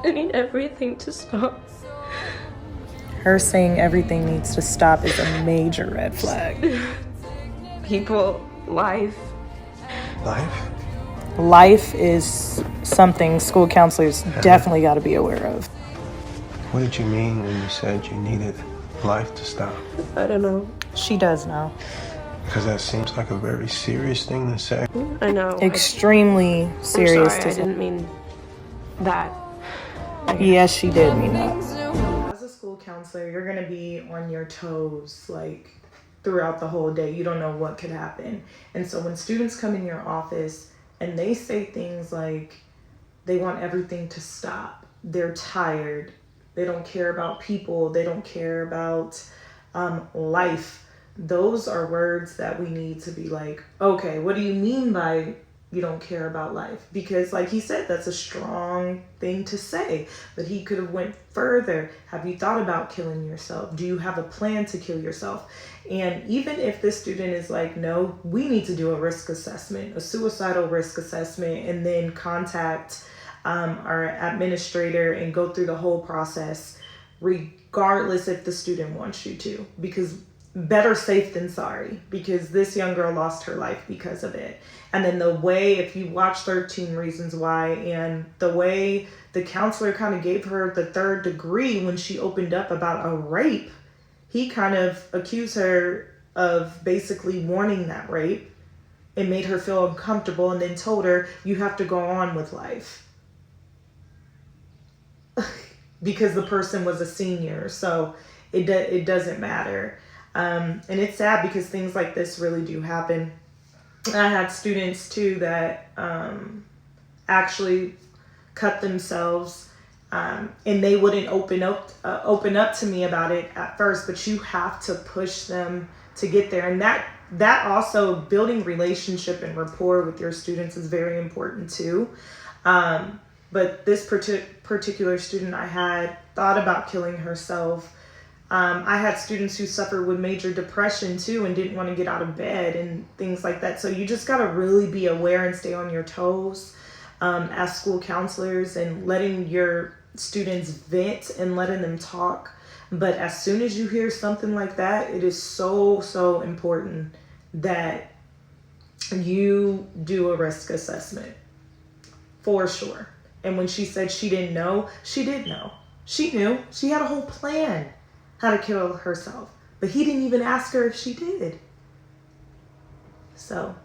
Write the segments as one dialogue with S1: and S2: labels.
S1: I need everything to stop.
S2: Her saying everything needs to stop is a major red flag.
S1: People, life.
S3: Life?
S2: Life is something school counselors definitely got to be aware of.
S3: What did you mean when you said you needed life to stop?
S1: I don't know.
S2: She does know.
S3: Because that seems like a very serious thing to say.
S1: I know.
S2: Extremely serious
S1: I'm sorry,
S2: to
S1: I
S2: say.
S1: didn't mean that.
S2: Yes, she did mean that. As a school counselor, you're going to be on your toes, like, throughout the whole day. You don't know what could happen. And so when students come in your office and they say things like they want everything to stop, they're tired, they don't care about people, they don't care about life, those are words that we need to be like, okay, what do you mean by you don't care about life? Because like he said, that's a strong thing to say, but he could have went further. Have you thought about killing yourself? Do you have a plan to kill yourself? And even if the student is like, no, we need to do a risk assessment, a suicidal risk assessment, and then contact our administrator and go through the whole process, regardless if the student wants you to, because better safe than sorry, because this young girl lost her life because of it. And then the way, if you watch 13 Reasons Why, and the way the counselor kind of gave her the third degree when she opened up about a rape, he kind of accused her of basically warning that rape and made her feel uncomfortable, and then told her, you have to go on with life. Because the person was a senior, so it doesn't matter. And it's sad because things like this really do happen. I had students too that actually cut themselves, and they wouldn't open up to me about it at first, but you have to push them to get there. And that also, building relationship and rapport with your students is very important too. But this particular student I had thought about killing herself. I had students who suffered with major depression too and didn't want to get out of bed and things like that. So you just got to really be aware and stay on your toes as school counselors, and letting your students vent and letting them talk. But as soon as you hear something like that, it is so, so important that you do a risk assessment for sure. And when she said she didn't know, she did know. She knew. She had a whole plan how to kill herself. But he didn't even ask her if she did. So,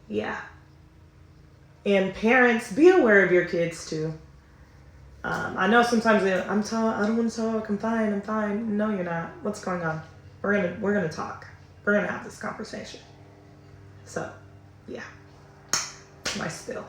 S2: yeah. And parents, be aware of your kids too. I know sometimes I don't want to talk. I'm fine. No, you're not. What's going on? We're gonna talk. We're gonna have this conversation. So, yeah. My spill.